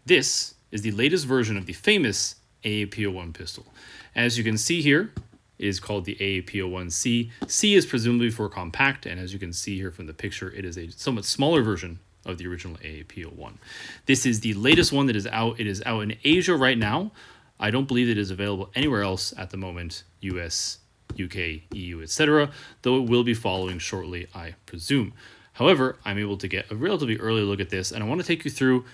This is the latest version of the famous AAP01 pistol. As you can see here, it is called the AAP01c. C is presumably for compact, and as you can see here from the picture, it is a somewhat smaller version of the original AAP01. This is the latest one that is out. It is out in Asia right now. I don't believe it is available anywhere else at the moment, US, UK, EU, etc., though it will be following shortly, I presume. However, I'm able to get a relatively early look at this, and I want to take you through,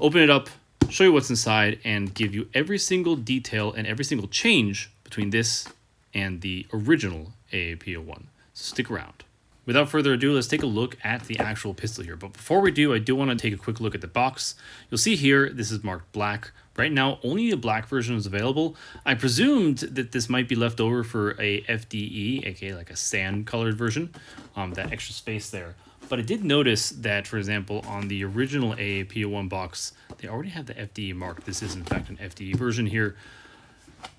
open it up, show you what's inside, and give you every single detail and every single change between this and the original AAP01. So stick around. Without further ado, let's take a look at the actual pistol here. But before we do, I do want to take a quick look at the box. You'll see here, this is marked black. Right now, only the black version is available. I presumed that this might be left over for a FDE, aka like a sand-colored version, that extra space there. But I did notice that, for example, on the original AAP01 box, they already have the FDE mark. This is, in fact, an FDE version here.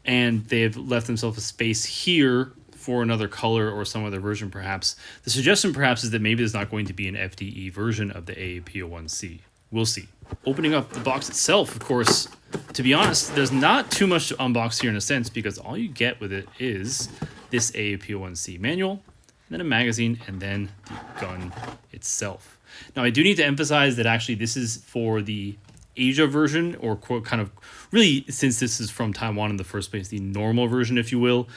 And they've left themselves a space here for another color or some other version, perhaps. The suggestion, perhaps, is that maybe there's not going to be an FDE version of the AAP01c. We'll see. Opening up the box itself, of course, to be honest, there's not too much to unbox here in a sense, because all you get with it is this AAP01c manual, then a magazine, and then the gun itself. Now, I do need to emphasize that actually this is for the Asia version, or kind of really, since this is from Taiwan in the first place, the normal version, if you will.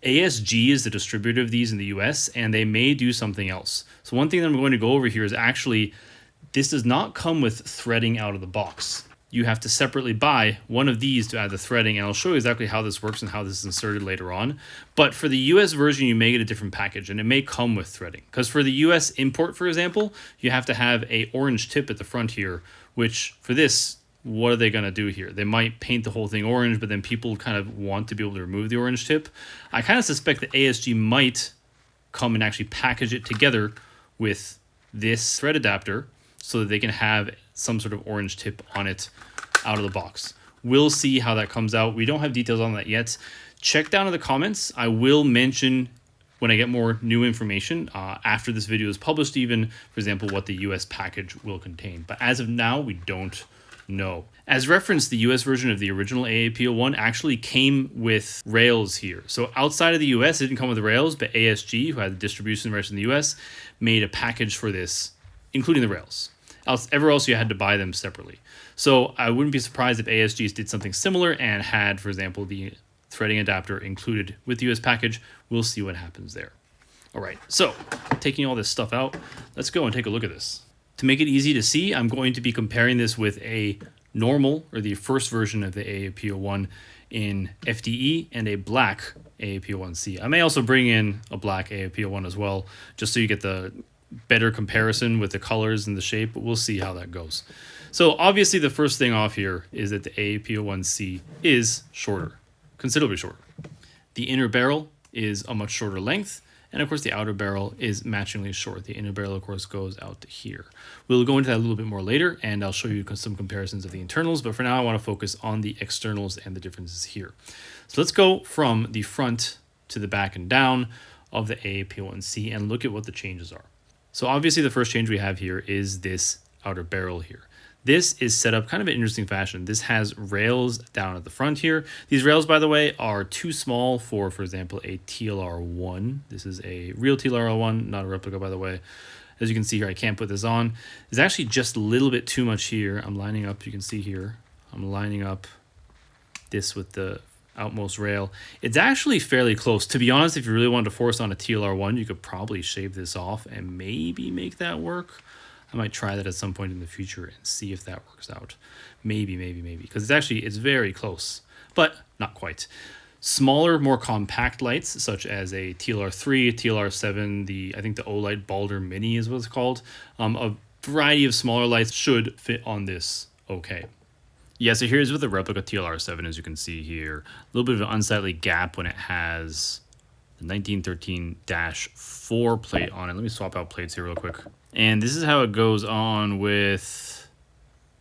ASG is the distributor of these in the US, and they may do something else. So one thing that I'm going to go over here is actually, this does not come with threading out of the box. You have to separately buy one of these to add the threading, and I'll show you exactly how this works and how this is inserted later on. But for the US version, you may get a different package, and it may come with threading. Because for the US import, for example, you have to have a orange tip at the front here, which for this, what are they going to do here? They might paint the whole thing orange, but then people kind of want to be able to remove the orange tip. I kind of suspect that ASG might come and actually package it together with this thread adapter so that they can have some sort of orange tip on it out of the box. We'll see how that comes out. We don't have details on that yet. Check down in the comments. I will mention when I get more new information after this video is published, even, for example, what the US package will contain. But as of now, we don't know. As referenced, the US version of the original AAP01 actually came with rails here. So outside of the US, it didn't come with the rails, but ASG, who had the distribution rights in the US, made a package for this, including the rails. Everywhere else, you had to buy them separately. So I wouldn't be surprised if ASG did something similar and had, for example, the threading adapter included with the US package. We'll see what happens there. All right, so taking all this stuff out, let's go and take a look at this. To make it easy to see, I'm going to be comparing this with a normal, or the first version of the AAP01 in FDE, and a black AAP01c. I may also bring in a black AAP01 as well, just so you get the better comparison with the colors and the shape, but we'll see how that goes. So obviously the first thing off here is that the AAP01c is shorter, considerably shorter. The inner barrel is a much shorter length, and of course the outer barrel is matchingly short. The inner barrel, of course, goes out to here. We'll go into that a little bit more later, and I'll show you some comparisons of the internals, but for now I want to focus on the externals and the differences here. So let's go from the front to the back and down of the AAP01c and look at what the changes are. So obviously the first change we have here is this outer barrel here. This is set up kind of an interesting fashion. This has rails down at the front here. These rails, by the way, are too small for example, a TLR1. This is a real TLR1, not a replica, by the way. As you can see here, I can't put this on. There's actually just a little bit too much here. I'm lining up, you can see here, I'm lining up this with the outmost rail. It's actually fairly close. To be honest, if you really wanted to force on a TLR1, you could probably shave this off and maybe make that work. I might try that at some point in the future and see if that works out. Maybe, because it's very close, but not quite. Smaller, more compact lights, such as a TLR3, TLR7, I think the Olight Balder Mini is what it's called. A variety of smaller lights should fit on this okay. Yeah, so here's with the replica TLR7, as you can see here. A little bit of an unsightly gap when it has the 1913-4 plate on it. Let me swap out plates here real quick. And this is how it goes on with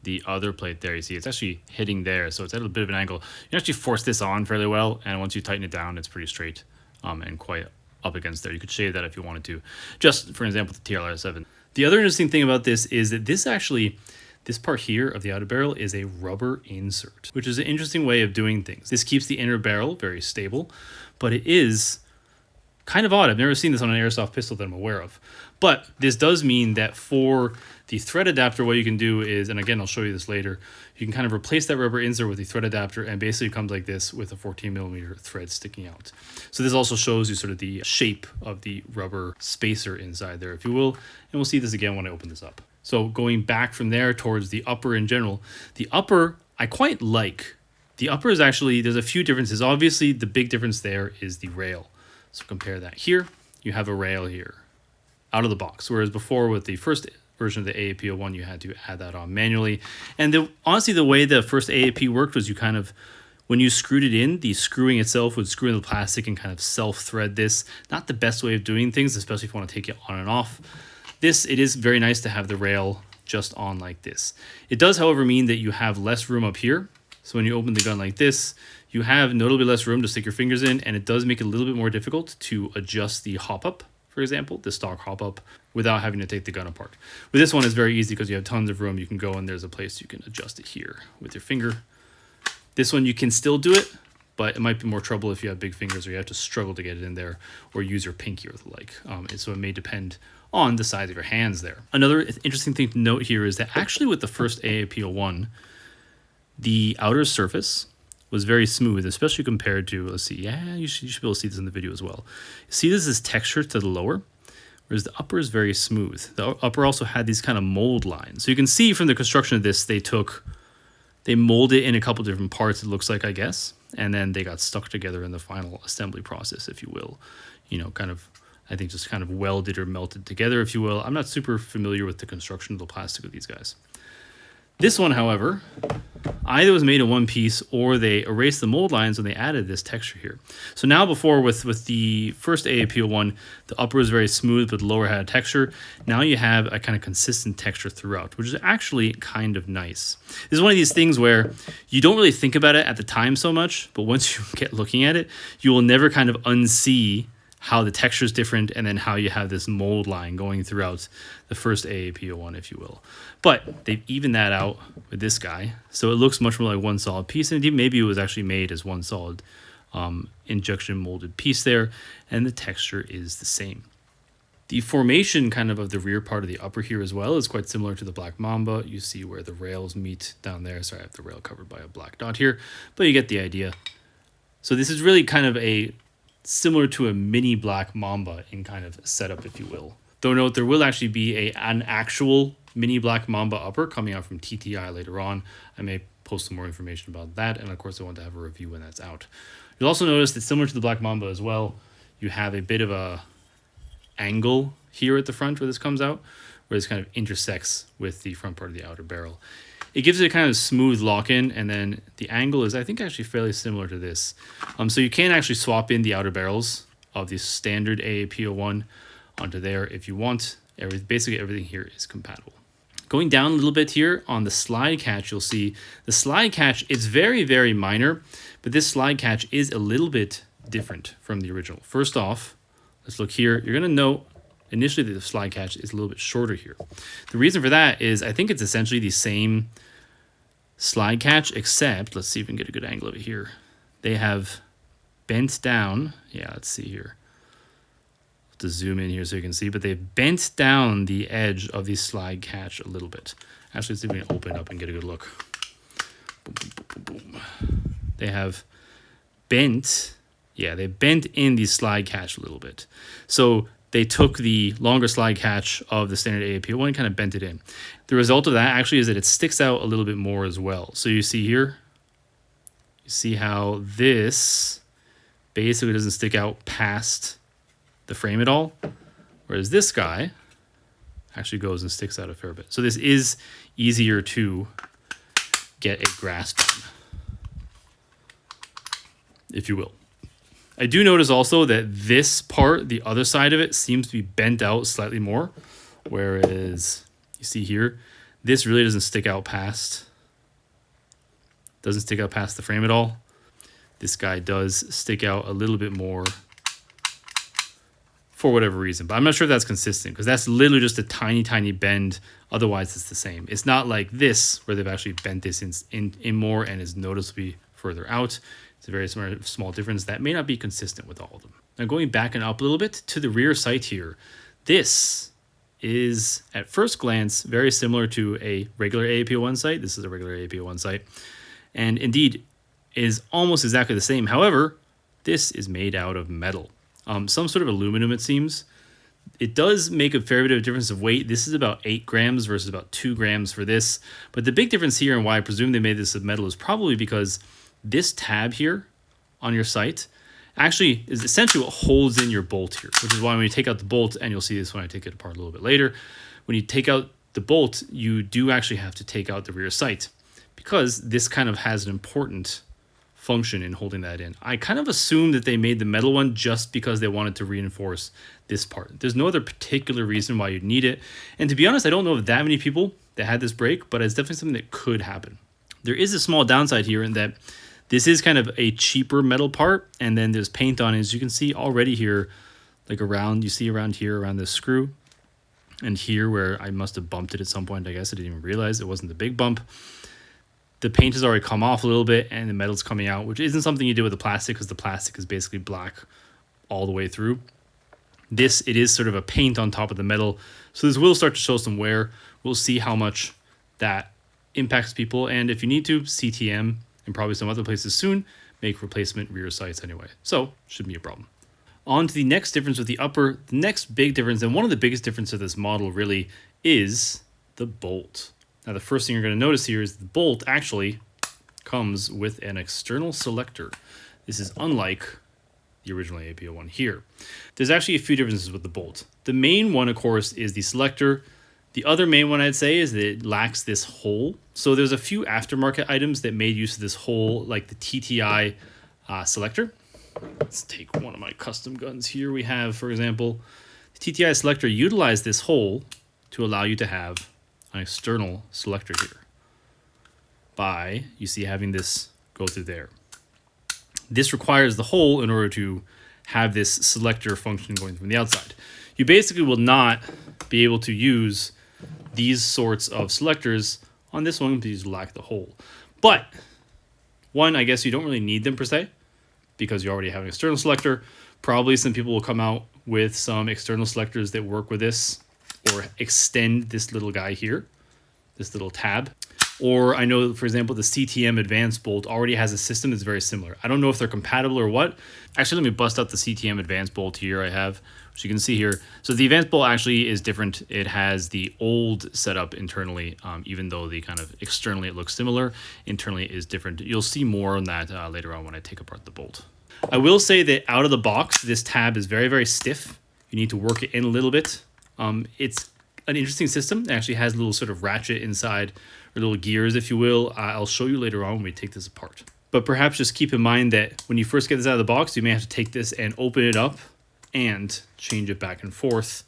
the other plate there. You see, it's actually hitting there, so it's at a bit of an angle. You can actually force this on fairly well, and once you tighten it down, it's pretty straight and quite up against there. You could shave that if you wanted to, just for example, the TLR7. The other interesting thing about this is that this actually, This part here of the outer barrel is a rubber insert, which is an interesting way of doing things. This keeps the inner barrel very stable, but it is kind of odd. I've never seen this on an airsoft pistol that I'm aware of. But this does mean that for the thread adapter, what you can do is, and again, I'll show you this later, you can kind of replace that rubber insert with the thread adapter, and basically it comes like this with a 14mm thread sticking out. So this also shows you sort of the shape of the rubber spacer inside there, if you will. And we'll see this again when I open this up. So going back from there towards the upper in general, the upper I quite like. The upper is actually, there's a few differences. Obviously, the big difference there is the rail. So compare that here. You have a rail here out of the box, whereas before with the first version of the AAP01, you had to add that on manually. And honestly, the way the first AAP worked was you kind of, when you screwed it in, the screwing itself would screw in the plastic and kind of self-thread this. Not the best way of doing things, especially if you want to take it on and off. It is very nice to have the rail just on like this. It does, however, mean that you have less room up here. So when you open the gun like this, you have notably less room to stick your fingers in, and it does make it a little bit more difficult to adjust the hop-up, for example, the stock hop-up, without having to take the gun apart. With this one, it's very easy because you have tons of room. You can go and there's a place you can adjust it here with your finger. This one, you can still do it, but it might be more trouble if you have big fingers or you have to struggle to get it in there or use your pinky or the like. And so it may depend on the size of your hands there. Another interesting thing to note here is that actually with the first AAP01, the outer surface was very smooth, especially compared to, let's see, yeah, you should be able to see this in the video as well. See, this is texture to the lower, whereas the upper is very smooth. The upper also had these kind of mold lines. So you can see from the construction of this, they molded it in a couple different parts, it looks like, I guess, and then they got stuck together in the final assembly process, if you will. You know, kind of, I think just kind of welded or melted together, if you will. I'm not super familiar with the construction of the plastic of these guys. This one, however, either was made in one piece or they erased the mold lines and they added this texture here. So now before with the first AAP01, the upper was very smooth but the lower had a texture. Now you have a kind of consistent texture throughout, which is actually kind of nice. This is one of these things where you don't really think about it at the time so much, but once you get looking at it, you will never kind of unsee how the texture is different, and then how you have this mold line going throughout the first AAP01, if you will. But they've evened that out with this guy, so it looks much more like one solid piece, and maybe it was actually made as one solid injection molded piece there, and the texture is the same. The formation kind of the rear part of the upper here as well is quite similar to the Black Mamba. You see where the rails meet down there. Sorry, I have the rail covered by a black dot here, but you get the idea. So this is really kind of similar to a mini Black Mamba in kind of setup, if you will. Though note, there will actually be an actual mini Black Mamba upper coming out from TTI later on. I may post some more information about that, and of course I want to have a review when that's out. You'll also notice that similar to the Black Mamba as well, you have a bit of a angle here at the front where this comes out, where this kind of intersects with the front part of the outer barrel. It gives it a kind of smooth lock-in, and then the angle is, I think, actually fairly similar to this. So you can actually swap in the outer barrels of the standard AAP01 onto there if you want. Basically everything here is compatible. Going down a little bit here on the slide catch, you'll see the slide catch is very, very minor, but this slide catch is a little bit different from the original. First off, let's look here. You're going to note initially the slide catch is a little bit shorter here. The reason for that is I think it's essentially the same slide catch, except, let's see if we can get a good angle of it here. They have bent down. Yeah, let's see here. To zoom in here so you can see, but they've bent down the edge of the slide catch a little bit. Actually, let's see if we can open it up and get a good look. Boom, boom, boom, boom, boom. They have bent, yeah, they bent in the slide catch a little bit. So they took the longer slide catch of the standard AAP01 and kind of bent it in. The result of that actually is that it sticks out a little bit more as well. So you see here, you see how this basically doesn't stick out past the frame at all, whereas this guy actually goes and sticks out a fair bit. So this is easier to get a grasp on, if you will. I do notice also that this part, the other side of it, seems to be bent out slightly more, whereas you see here, this really doesn't stick out past the frame at all. This guy does stick out a little bit more for whatever reason. But I'm not sure if that's consistent, because that's literally just a tiny, tiny bend. Otherwise, it's the same. It's not like this, where they've actually bent this in more and is noticeably further out. It's a very small difference that may not be consistent with all of them. Now, going back and up a little bit to the rear sight here, this is, at first glance, very similar to a regular AAP01 sight. This is a regular AAP01 sight, and indeed is almost exactly the same. However, this is made out of metal. Some sort of aluminum, it seems. It does make a fair bit of difference of weight. This is about 8 grams versus about 2 grams for this. But the big difference here, and why I presume they made this of metal, is probably because this tab here on your sight actually is essentially what holds in your bolt here, which is why when you take out the bolt, and you'll see this when I take it apart a little bit later, when you take out the bolt, you do actually have to take out the rear sight, because this kind of has an important function in holding that in. I kind of assume that they made the metal one just because they wanted to reinforce this part. There's no other particular reason why you'd need it. And to be honest, I don't know of that many people that had this break, but it's definitely something that could happen. There is a small downside here in that this is kind of a cheaper metal part, and then there's paint on it, as you can see already here, like around, you see around here, around this screw, and here where I must have bumped it at some point. I guess I didn't even realize it wasn't the big bump. The paint has already come off a little bit, and the metal's coming out, which isn't something you do with the plastic, because the plastic is basically black all the way through. This, it is sort of a paint on top of the metal, so this will start to show some wear. We'll see how much that impacts people, and if you need to, CTM and probably some other places soon make replacement rear sights anyway, so shouldn't be a problem. On to the next difference with the upper. The next big difference, and one of the biggest differences of this model really, is the bolt. Now, the first thing you're going to notice here is the bolt actually comes with an external selector. This is unlike the original AAP01 here. There's actually a few differences with the bolt. The main one, of course, is the selector. The other main one I'd say is that it lacks this hole. So there's a few aftermarket items that made use of this hole, like the TTI selector. Let's take one of my custom guns here. We have, for example, the TTI selector utilized this hole to allow you to have an external selector here by, you see, having this go through there. This requires the hole in order to have this selector function going from the outside. You basically will not be able to use these sorts of selectors on this one because you lack the hole. But one, I guess you don't really need them per se, because you already have an external selector. Probably some people will come out with some external selectors that work with this, or extend this little guy here, this little tab. Or I know, for example, the CTM Advanced bolt already has a system that's very similar. I don't know if they're compatible or what. Actually, let me bust out the CTM Advanced bolt here I have, which you can see here. So the Advanced bolt actually is different. It has the old setup internally, even though the kind of externally it looks similar. Internally it is different. You'll see more on that later on when I take apart the bolt. I will say that out of the box, this tab is very, very stiff. You need to work it in a little bit. It's an interesting system. It actually has a little sort of ratchet inside, or little gears, if you will. I'll show you later on when we take this apart. But perhaps just keep in mind that when you first get this out of the box, you may have to take this and open it up and change it back and forth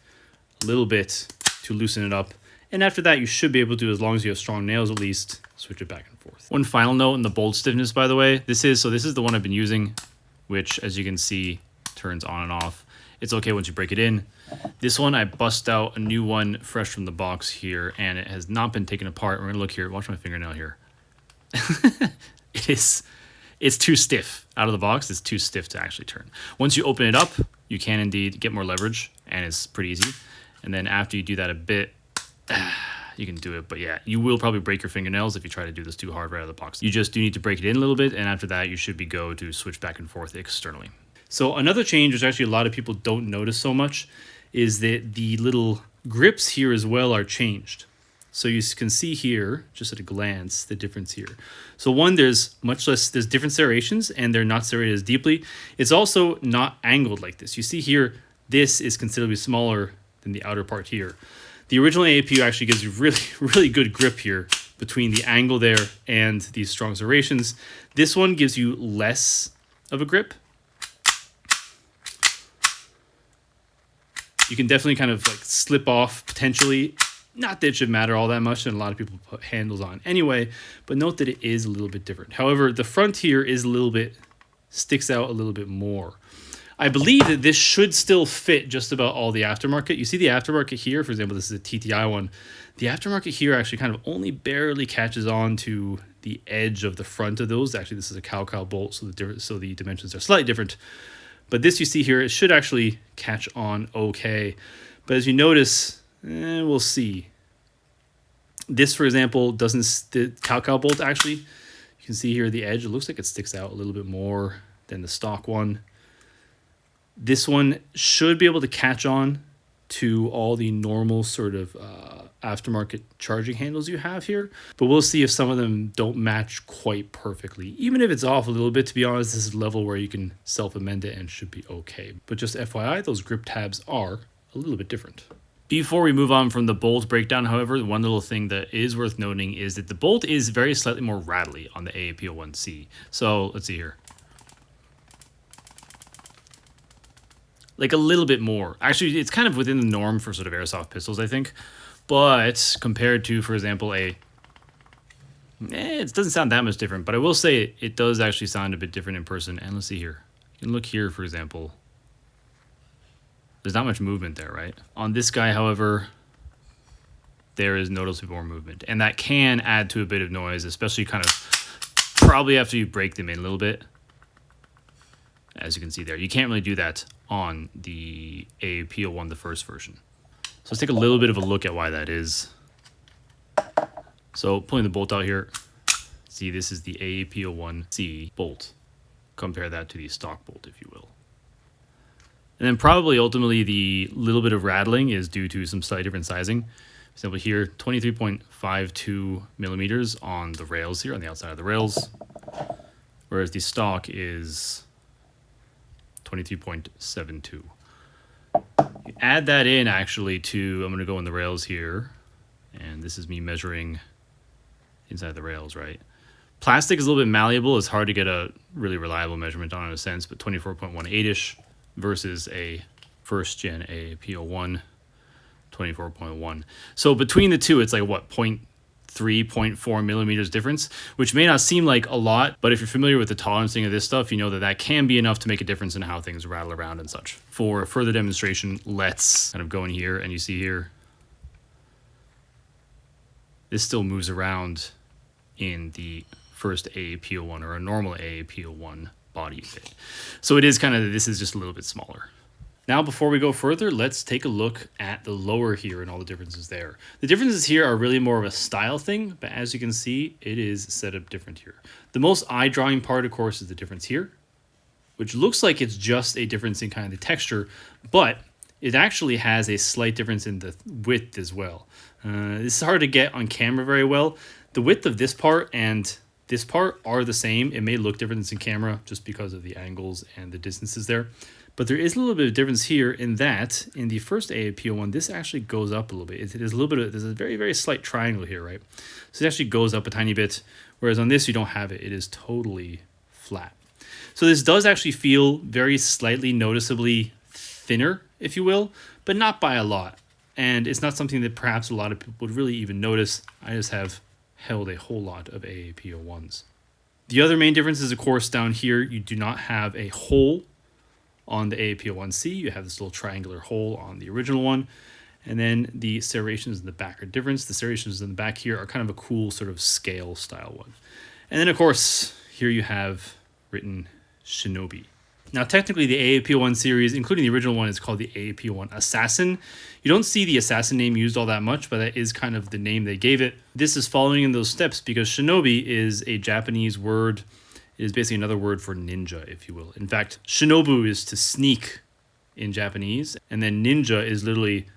a little bit to loosen it up. And after that, you should be able to, as long as you have strong nails at least, switch it back and forth. One final note on the bolt stiffness, by the way. This is the one I've been using, which, as you can see, turns on and off. It's okay once you break it in. This one, I bust out a new one fresh from the box here, and it has not been taken apart. We're gonna look here, watch my fingernail here. It's too stiff out of the box. It's too stiff to actually turn. Once you open it up, you can indeed get more leverage, and it's pretty easy. And then after you do that a bit, you can do it. But yeah, you will probably break your fingernails if you try to do this too hard right out of the box. You just do need to break it in a little bit, and after that, you should be go to switch back and forth externally. So another change, which actually a lot of people don't notice so much, is that the little grips here as well are changed. So you can see here, just at a glance, the difference here. So one, there's different serrations, and they're not serrated as deeply. It's also not angled like this. You see here, this is considerably smaller than the outer part here. The original AAP actually gives you really, really good grip here between the angle there and these strong serrations. This one gives you less of a grip. You can definitely kind of like slip off potentially. Not that it should matter all that much, and a lot of people put handles on anyway, but note that it is a little bit different. However, the front here is sticks out a little bit more. I believe that this should still fit just about all the aftermarket. You see the aftermarket here, for example, this is a TTI one. The aftermarket here actually kind of only barely catches on to the edge of the front of those. Actually, this is a cow bolt, so the dimensions are slightly different. But this you see here, it should actually catch on okay. But as you notice, we'll see. This, for example, doesn't, the cow bolt actually, you can see here the edge, it looks like it sticks out a little bit more than the stock one. This one should be able to catch on to all the normal sort of aftermarket charging handles you have here, but we'll see if some of them don't match quite perfectly. Even if it's off a little bit, to be honest, this is a level where you can self-amend it and should be okay. But just FYI, those grip tabs are a little bit different. Before we move on from the bolt breakdown, however, one little thing that is worth noting is that the bolt is very slightly more rattly on the AAP01c. So let's see here. Like a little bit more. Actually, it's kind of within the norm for sort of airsoft pistols, I think. But compared to, for example, it doesn't sound that much different. But I will say it does actually sound a bit different in person. And let's see here. You can look here, for example. There's not much movement there, right? On this guy, however, there is noticeably more movement. And that can add to a bit of noise, especially kind of probably after you break them in a little bit. As you can see there. You can't really do that on the AAP01, the first version. So let's take a little bit of a look at why that is. So pulling the bolt out here, see this is the AAP01c bolt. Compare that to the stock bolt, if you will. And then probably ultimately the little bit of rattling is due to some slightly different sizing. For example, here 23.52 millimeters on the rails here, on the outside of the rails, whereas the stock is 23.72. You add that in actually to, I'm going to go in the rails here, and this is me measuring inside the rails, right? Plastic is a little bit malleable. It's hard to get a really reliable measurement on in a sense, but 24.18-ish versus a first gen AAP01, 24.1. So between the two, it's like what, 0.3, 0.4 millimeters difference, which may not seem like a lot, but if you're familiar with the tolerancing of this stuff, you know that that can be enough to make a difference in how things rattle around and such. For further demonstration, let's kind of go in here, and you see here, this still moves around in the first AAP01 or a normal AAP01 body fit. So it is kind of, this is just a little bit smaller. Now, before we go further, let's take a look at the lower here and all the differences there. The differences here are really more of a style thing, but as you can see, it is set up different here. The most eye-drawing part, of course, is the difference here, which looks like it's just a difference in kind of the texture, but it actually has a slight difference in the width as well. This is hard to get on camera very well. The width of this part and this part are the same. It may look different in camera just because of the angles and the distances there. But there is a little bit of difference here in that in the first AAP01, this actually goes up a little bit. It is a little bit of, there's a very, very slight triangle here, right? So it actually goes up a tiny bit, whereas on this, you don't have it. It is totally flat. So this does actually feel very slightly noticeably thinner, if you will, but not by a lot. And it's not something that perhaps a lot of people would really even notice. I just have held a whole lot of AAP01s. The other main difference is, of course, down here, you do not have a hole on the AAP01c. You have this little triangular hole on the original one. And then the serrations in the back are different. The serrations in the back here are kind of a cool sort of scale style one. And then, of course, here you have written Shinobi. Now, technically, the AAP01 series, including the original one, is called the AAP01 Assassin. You don't see the Assassin name used all that much, but that is kind of the name they gave it. This is following in those steps because Shinobi is a Japanese word. It is basically another word for ninja, if you will. In fact, shinobu is to sneak in Japanese, and then ninja is literally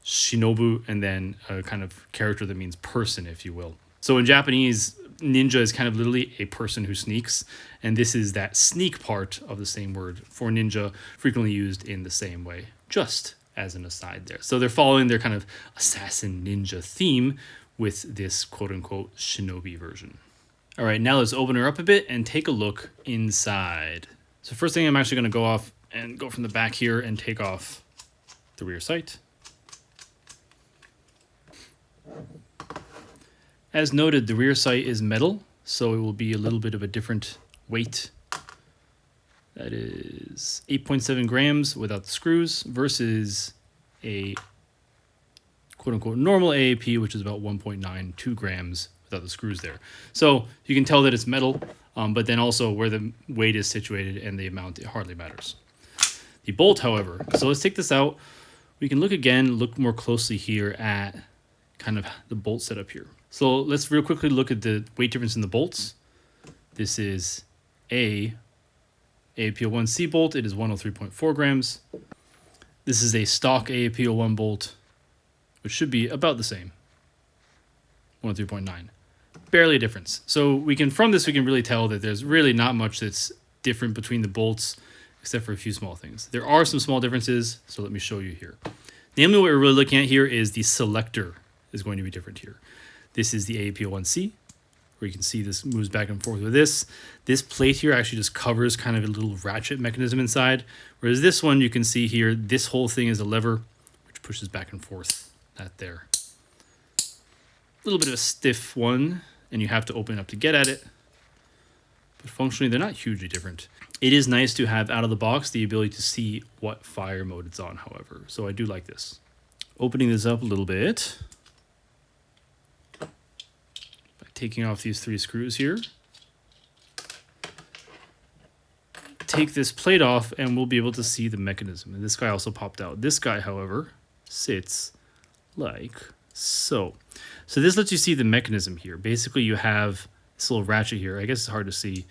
shinobu, and then a kind of character that means person, if you will. So in Japanese, ninja is kind of literally a person who sneaks, and this is that sneak part of the same word for ninja, frequently used in the same way, just as an aside there. So they're following their kind of assassin ninja theme with this quote-unquote shinobi version. All right, now let's open her up a bit and take a look inside. So first thing, I'm actually going to go off and go from the back here and take off the rear sight. As noted, the rear sight is metal, so it will be a little bit of a different weight That is 8.7 grams without the screws versus a quote-unquote normal AAP, which is about 1.92 grams without the screws there. So you can tell that it's metal, but then also where the weight is situated and the amount, it hardly matters. The bolt, however, so let's take this out. We can look more closely here at kind of the bolt setup here. So let's real quickly look at the weight difference in the bolts. This is a AAP01c bolt. It is 103.4 grams. This is a stock AAP01 bolt, which should be about the same, 103.9. Barely a difference. So from this we can really tell that there's really not much that's different between the bolts, except for a few small things. There are some small differences, so let me show you here. Namely, what we're really looking at here is the selector is going to be different here. This is the AAP01c, where you can see this moves back and forth with this. This plate here actually just covers kind of a little ratchet mechanism inside, whereas this one you can see here, this whole thing is a lever, which pushes back and forth, that there. A little bit of a stiff one, and you have to open it up to get at it, but functionally they're not hugely different. It is nice to have out of the box the ability to see what fire mode it's on, however, so I do like this. Opening this up a little bit by taking off these 3 screws here. Take this plate off and we'll be able to see the mechanism. And this guy also popped out. This guy, however, sits like so. So this lets you see the mechanism here. Basically, you have this little ratchet here. I guess it's hard to see.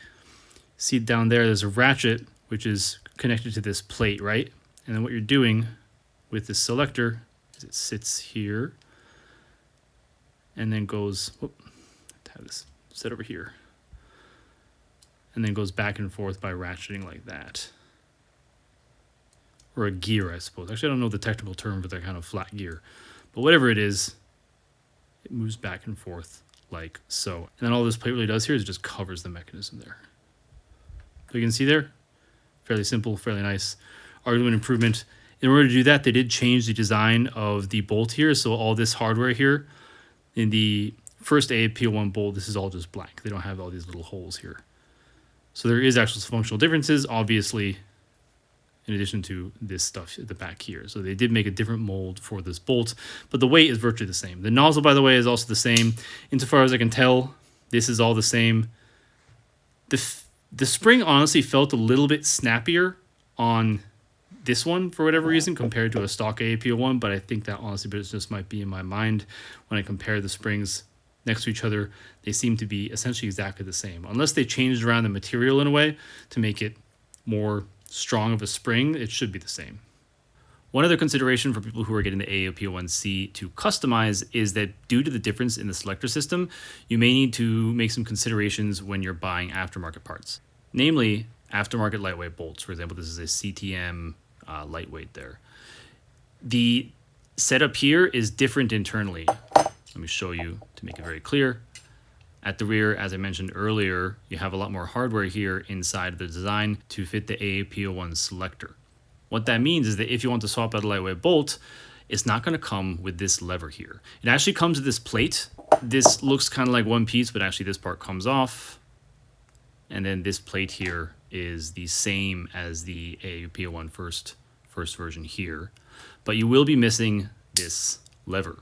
See down there, there's a ratchet which is connected to this plate, right? And then what you're doing with this selector is it sits here and then goes, have this set over here, and then goes back and forth by ratcheting like that. Or a gear, I suppose. Actually, I don't know the technical term for that kind of flat gear, but whatever it is, it moves back and forth like so. And then all this plate really does here is it just covers the mechanism there. So you can see there, fairly simple, fairly nice. Argument improvement. In order to do that, they did change the design of the bolt here. So all this hardware here, in the first AAP01 bolt, this is all just black. They don't have all these little holes here. So there is actual functional differences, obviously, in addition to this stuff at the back here. So they did make a different mold for this bolt, but the weight is virtually the same. The nozzle, by the way, is also the same. Insofar as I can tell, this is all the same. The spring honestly felt a little bit snappier on this one for whatever reason compared to a stock AAP01, but I think that honestly just might be in my mind when I compare the springs next to each other. They seem to be essentially exactly the same. Unless they changed around the material in a way to make it more strong of a spring, it should be the same. One other consideration for people who are getting the AAP01c to customize is that due to the difference in the selector system, you may need to make some considerations when you're buying aftermarket parts. Namely, aftermarket lightweight bolts. For example, this is a CTM lightweight there. The setup here is different internally. Let me show you to make it very clear. At the rear, as I mentioned earlier, you have a lot more hardware here inside of the design to fit the AAP01 selector. What that means is that if you want to swap out a lightweight bolt, it's not going to come with this lever here. It actually comes with this plate. This looks kind of like one piece, but actually this part comes off. And then this plate here is the same as the AAP01 first version here. But you will be missing this lever,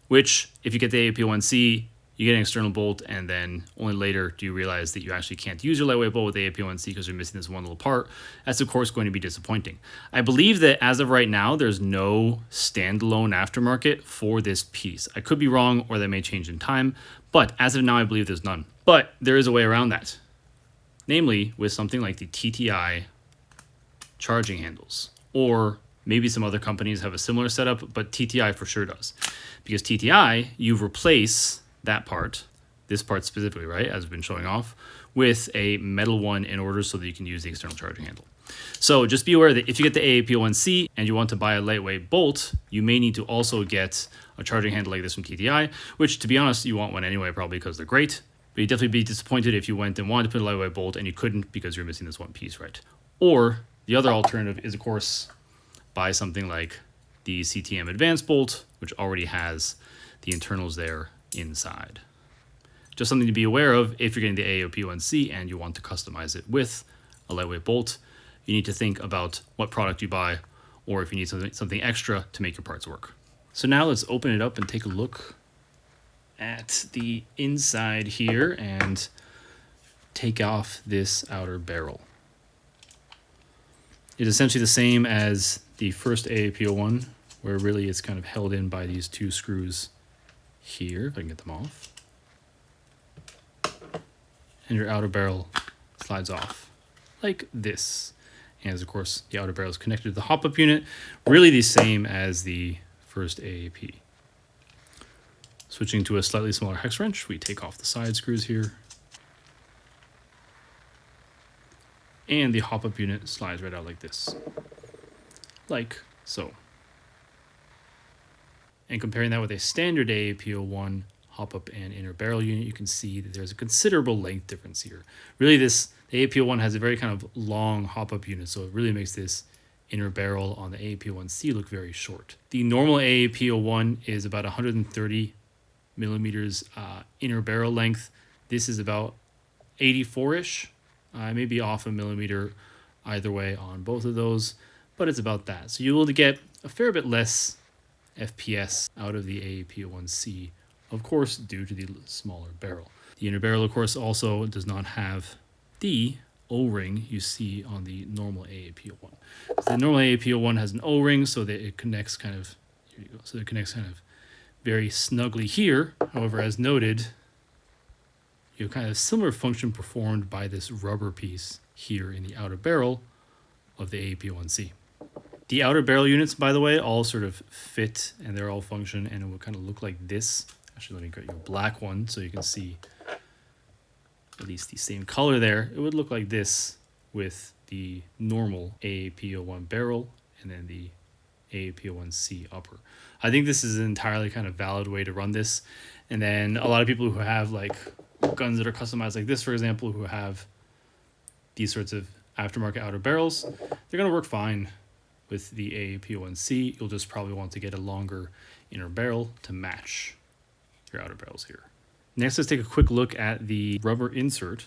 which if you get the AAP01c, you get an external bolt, and then only later do you realize that you actually can't use your lightweight bolt with the AAP01c because you're missing this one little part. That's, of course, going to be disappointing. I believe that as of right now, there's no standalone aftermarket for this piece. I could be wrong, or that may change in time, but as of now, I believe there's none. But there is a way around that, namely with something like the TTI charging handles, or maybe some other companies have a similar setup, but TTI for sure does. Because TTI, you replace that part, this part specifically, right, as we've been showing off, with a metal one in order so that you can use the external charging handle. So just be aware that if you get the AAP01c and you want to buy a lightweight bolt, you may need to also get a charging handle like this from TTI, which, to be honest, you want one anyway, probably because they're great. But you'd definitely be disappointed if you went and wanted to put a lightweight bolt and you couldn't because you're missing this one piece, right? Or the other alternative is, of course, buy something like the CTM Advanced bolt, which already has the internals there inside. Just something to be aware of if you're getting the AAP01c and you want to customize it with a lightweight bolt. You need to think about what product you buy, or if you need something extra to make your parts work. So now let's open it up and take a look at the inside here and take off this outer barrel. It's essentially the same as the first AAP01, where really it's kind of held in by these two screws here, if I can get them off. And your outer barrel slides off like this. And of course, the outer barrel is connected to the hop-up unit, really the same as the first AAP. Switching to a slightly smaller hex wrench, we take off the side screws here. And the hop-up unit slides right out like this. Like so. And comparing that with a standard AAP01 hop-up and inner barrel unit, you can see that there's a considerable length difference here. Really, the AAP01 has a very kind of long hop-up unit, so it really makes this inner barrel on the AAP01c look very short. The normal AAP01 is about 130 millimeters inner barrel length. This is about 84-ish. Maybe off a millimeter either way on both of those, but it's about that. So you will get a fair bit less FPS out of the AAP01c, of course, due to the smaller barrel. The inner barrel, of course, also does not have the O-ring you see on the normal AAP01. So the normal AAP01 has an O-ring so that it connects kind of, here you go, so it connects kind of very snugly here. However, as noted, you have kind of similar function performed by this rubber piece here in the outer barrel of the AAP01c. The outer barrel units, by the way, all sort of fit and they're all function, and it will kind of look like this. Actually, let me get you a black one so you can see at least the same color there. It would look like this with the normal AAP01 barrel and then the AAP01c upper. I think this is an entirely kind of valid way to run this. And then a lot of people who have like guns that are customized like this, for example, who have these sorts of aftermarket outer barrels, they're going to work fine with the AAP01c. You'll just probably want to get a longer inner barrel to match your outer barrels here. Next, let's take a quick look at the rubber insert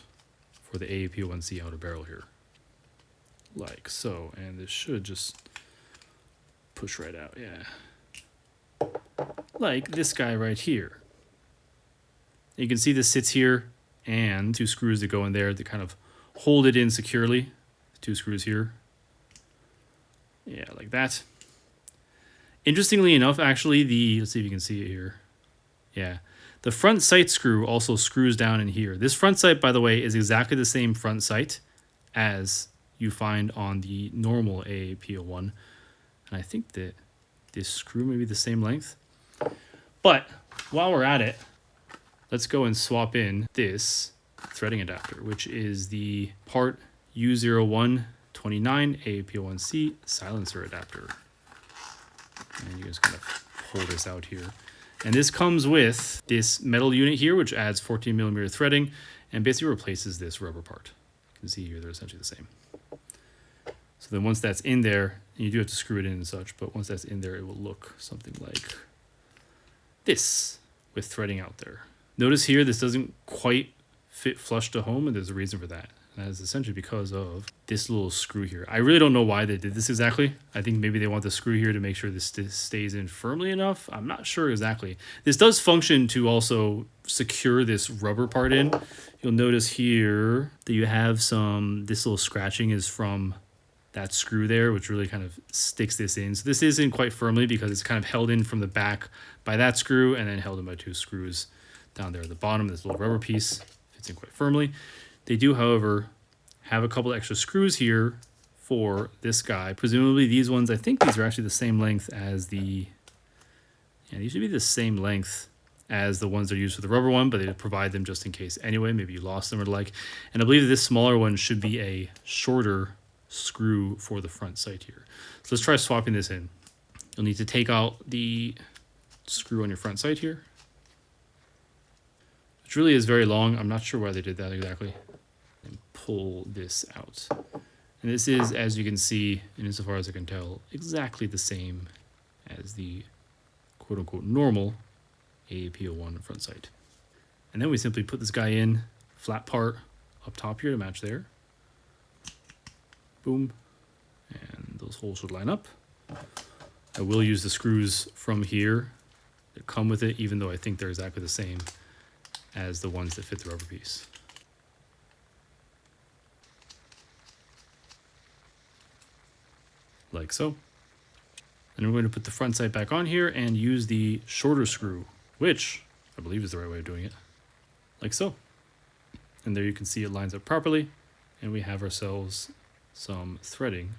for the AAP01c outer barrel here. Like so, and this should just push right out, yeah. Like this guy right here. You can see this sits here, and two screws that go in there to kind of hold it in securely. Two screws here. Yeah, like that. Interestingly enough, actually, let's see if you can see it here. Yeah, the front sight screw also screws down in here. This front sight, by the way, is exactly the same front sight as you find on the normal AAP01. And I think that this screw may be the same length. But while we're at it, let's go and swap in this threading adapter, which is the part U0129 AAP01c silencer adapter. And you just kind of pull this out here. And this comes with this metal unit here, which adds 14 millimeter threading and basically replaces this rubber part. You can see here they're essentially the same. So then once that's in there, and you do have to screw it in and such, but once that's in there, it will look something like this with threading out there. Notice here, this doesn't quite fit flush to home, and there's a reason for that. And that is essentially because of this little screw here. I really don't know why they did this exactly. I think maybe they want the screw here to make sure this stays in firmly enough. I'm not sure exactly. This does function to also secure this rubber part in. You'll notice here that you have this little scratching is from that screw there, which really kind of sticks this in. So this is in quite firmly because it's kind of held in from the back by that screw and then held in by two screws down there at the bottom. This little rubber piece fits in quite firmly. They do, however, have a couple extra screws here for this guy. Presumably these ones, I think these are actually the same length as these should be the same length as the ones that are used for the rubber one, but they provide them just in case anyway. Maybe you lost them or the like. And I believe this smaller one should be a shorter screw for the front sight here. So let's try swapping this in. You'll need to take out the screw on your front sight here, which really is very long. I'm not sure why they did that exactly. And pull this out. And this is, as you can see, and insofar as I can tell, exactly the same as the quote-unquote normal AAP01 front sight. And then we simply put this guy in, flat part up top here to match there. Boom. And those holes should line up. I will use the screws from here that come with it, even though I think they're exactly the same as the ones that fit the rubber piece. Like so. And we're going to put the front sight back on here and use the shorter screw, which I believe is the right way of doing it. Like so. And there you can see it lines up properly, and we have ourselves some threading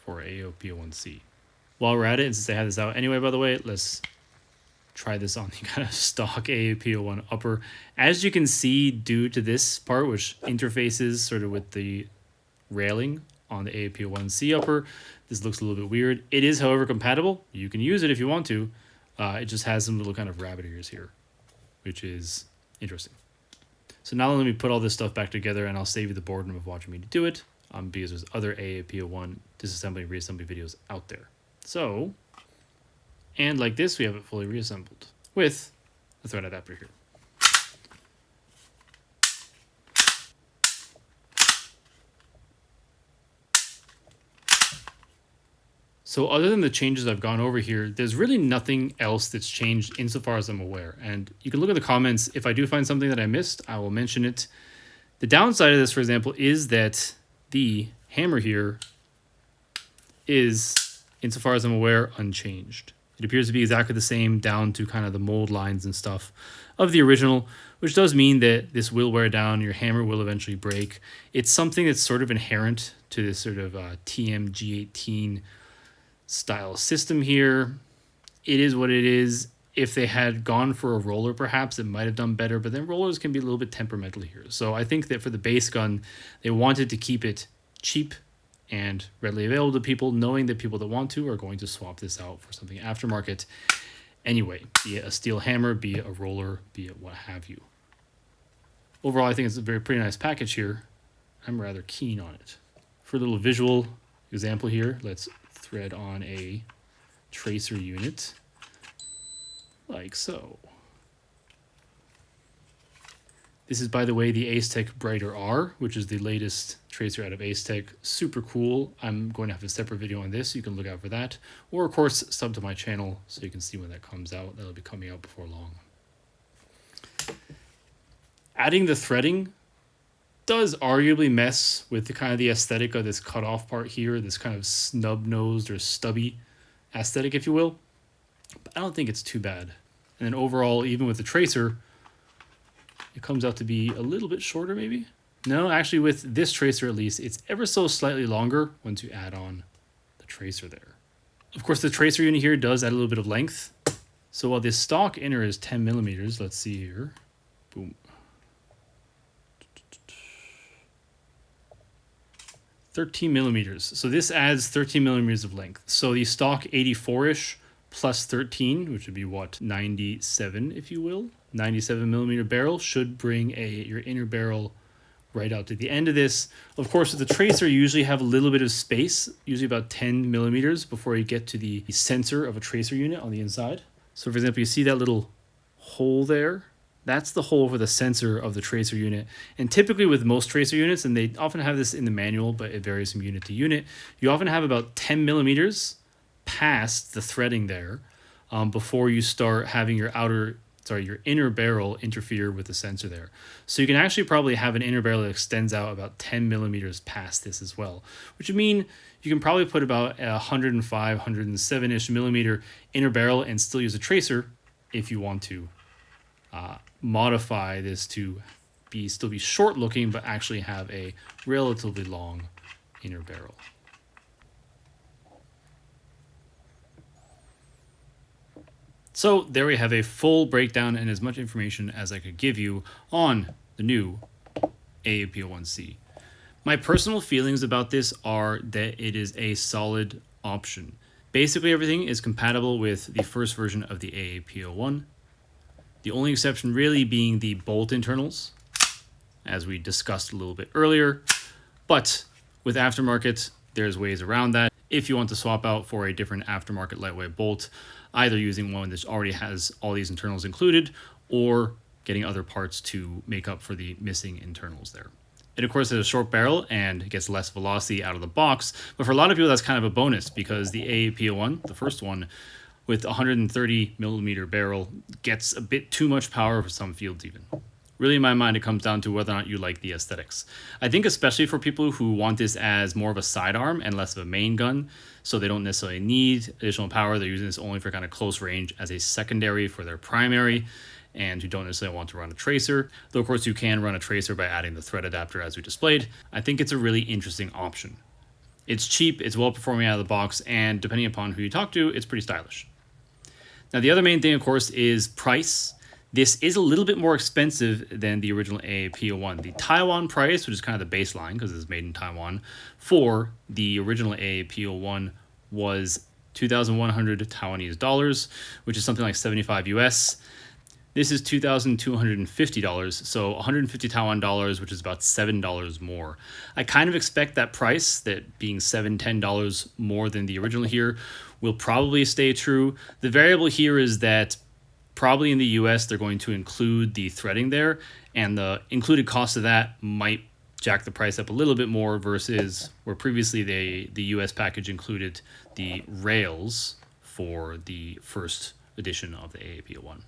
for AAP01c. While we're at it, and since I have this out anyway, by the way, let's try this on the kind of stock AAP01 upper. As you can see, due to this part, which interfaces sort of with the railing on the AAP01c upper, this looks a little bit weird. It is, however, compatible. You can use it if you want to. It just has some little kind of rabbit ears here, which is interesting. So now let me put all this stuff back together, and I'll save you the boredom of watching me do it, because there's other AAP01 disassembly and reassembly videos out there. So, and like this, we have it fully reassembled with the thread adapter here. So other than the changes I've gone over here, there's really nothing else that's changed insofar as I'm aware. And you can look at the comments. If I do find something that I missed, I will mention it. The downside of this, for example, is that the hammer here is, insofar as I'm aware, unchanged. It appears to be exactly the same down to kind of the mold lines and stuff of the original, which does mean that this will wear down. Your hammer will eventually break. It's something that's sort of inherent to this sort of TMG18 style system here. It is what it is. If they had gone for a roller, perhaps it might have done better, but then rollers can be a little bit temperamental here. So I think that for the base gun, they wanted to keep it cheap and readily available to people, knowing that people that want to are going to swap this out for something aftermarket anyway, be it a steel hammer, be it a roller, be it what have you. Overall, I think it's a pretty nice package here. I'm rather keen on it. For a little visual example here, let's thread on a tracer unit like so. This is, by the way, the Ace-Tech Brighter R, which is the latest tracer out of Ace-Tech. Super cool. I'm going to have a separate video on this. You can look out for that. Or, of course, sub to my channel so you can see when that comes out. That'll be coming out before long. Adding the threading does arguably mess with the kind of the aesthetic of this cutoff part here, this kind of snub-nosed or stubby aesthetic, if you will. But I don't think it's too bad. And then overall, even with the tracer, it comes out to be a little bit shorter, maybe? No, actually, with this tracer at least, it's ever so slightly longer once you add on the tracer there. Of course, the tracer unit here does add a little bit of length. So while this stock inner is 10 millimeters, let's see here. Boom. 13 millimeters. So this adds 13 millimeters of length. So the stock 84-ish plus 13, which would be what, 97, if you will. 97 millimeter barrel should bring your inner barrel right out to the end of this. Of course, with the tracer, you usually have a little bit of space, usually about 10 millimeters before you get to the sensor of a tracer unit on the inside. So for example, you see that little hole there? That's the hole for the sensor of the tracer unit. And typically with most tracer units, and they often have this in the manual, but it varies from unit to unit, you often have about 10 millimeters past the threading there before you start having your inner barrel interfere with the sensor there. So you can actually probably have an inner barrel that extends out about 10 millimeters past this as well, which would mean you can probably put about 105, 107-ish millimeter inner barrel and still use a tracer if you want to modify this to still be short looking, but actually have a relatively long inner barrel. So there we have a full breakdown and as much information as I could give you on the new AAP01c. My personal feelings about this are that it is a solid option. Basically everything is compatible with the first version of the AAP01. The only exception really being the bolt internals, as we discussed a little bit earlier. But with aftermarket, there's ways around that. If you want to swap out for a different aftermarket lightweight bolt, either using one that already has all these internals included, or getting other parts to make up for the missing internals there. It, of course, has a short barrel and gets less velocity out of the box, but for a lot of people, that's kind of a bonus because the AAP01, the first one, with 130 millimeter barrel, gets a bit too much power for some fields even. Really, in my mind, it comes down to whether or not you like the aesthetics. I think especially for people who want this as more of a sidearm and less of a main gun, so they don't necessarily need additional power, they're using this only for kind of close range as a secondary for their primary, and who don't necessarily want to run a tracer. Though, of course, you can run a tracer by adding the thread adapter as we displayed. I think it's a really interesting option. It's cheap, it's well performing out of the box, and depending upon who you talk to, it's pretty stylish. Now, the other main thing, of course, is price. This is a little bit more expensive than the original AAP01. The Taiwan price, which is kind of the baseline because it's made in Taiwan, for the original AAP01 was 2,100 Taiwanese dollars, which is something like 75 US. This is $2,250, so 150 Taiwan dollars, which is about $7 more. I kind of expect that price, that being $7-10 more than the original here, will probably stay true. The variable here is that probably in the US, they're going to include the threading there, and the included cost of that might jack the price up a little bit more versus where previously the US package included the rails for the first edition of the AAP01.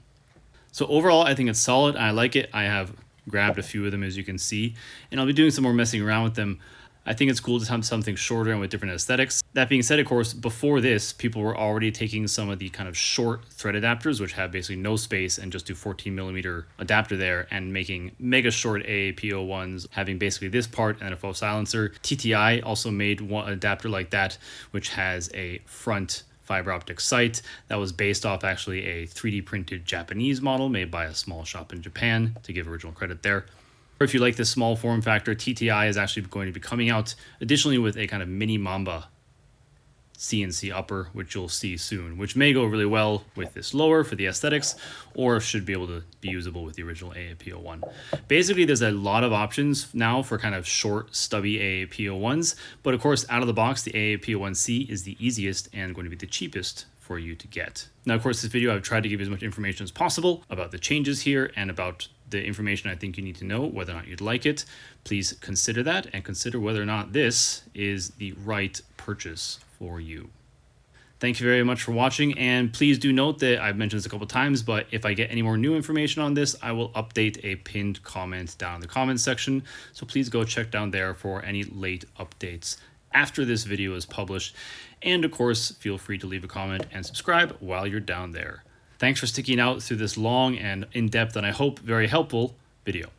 So overall, I think it's solid. I like it. I have grabbed a few of them, as you can see, and I'll be doing some more messing around with them. I think it's cool to have something shorter and with different aesthetics. That being said, of course, before this, people were already taking some of the kind of short thread adapters, which have basically no space and just do 14 millimeter adapter there, and making mega short AAP01s, having basically this part and a faux silencer. TTI also made one adapter like that, which has a front fiber optic sight that was based off actually a 3D printed Japanese model made by a small shop in Japan, to give original credit there. Or if you like this small form factor, TTI is actually going to be coming out additionally with a kind of mini Mamba CNC upper, which you'll see soon, which may go really well with this lower for the aesthetics, or should be able to be usable with the original AAP01. Basically, there's a lot of options now for kind of short, stubby AAP01s, but of course, out of the box, the AAP01c is the easiest and going to be the cheapest for you to get. Now, of course, this video, I've tried to give you as much information as possible about the changes here and about the information I think you need to know, whether or not you'd like it. Please consider that and consider whether or not this is the right purchase for you. Thank you very much for watching, and please do note that I've mentioned this a couple times, but if I get any more new information on this, I will update a pinned comment down in the comments section, so please go check down there for any late updates after this video is published, and of course, feel free to leave a comment and subscribe while you're down there. Thanks for sticking out through this long and in-depth, and I hope very helpful video.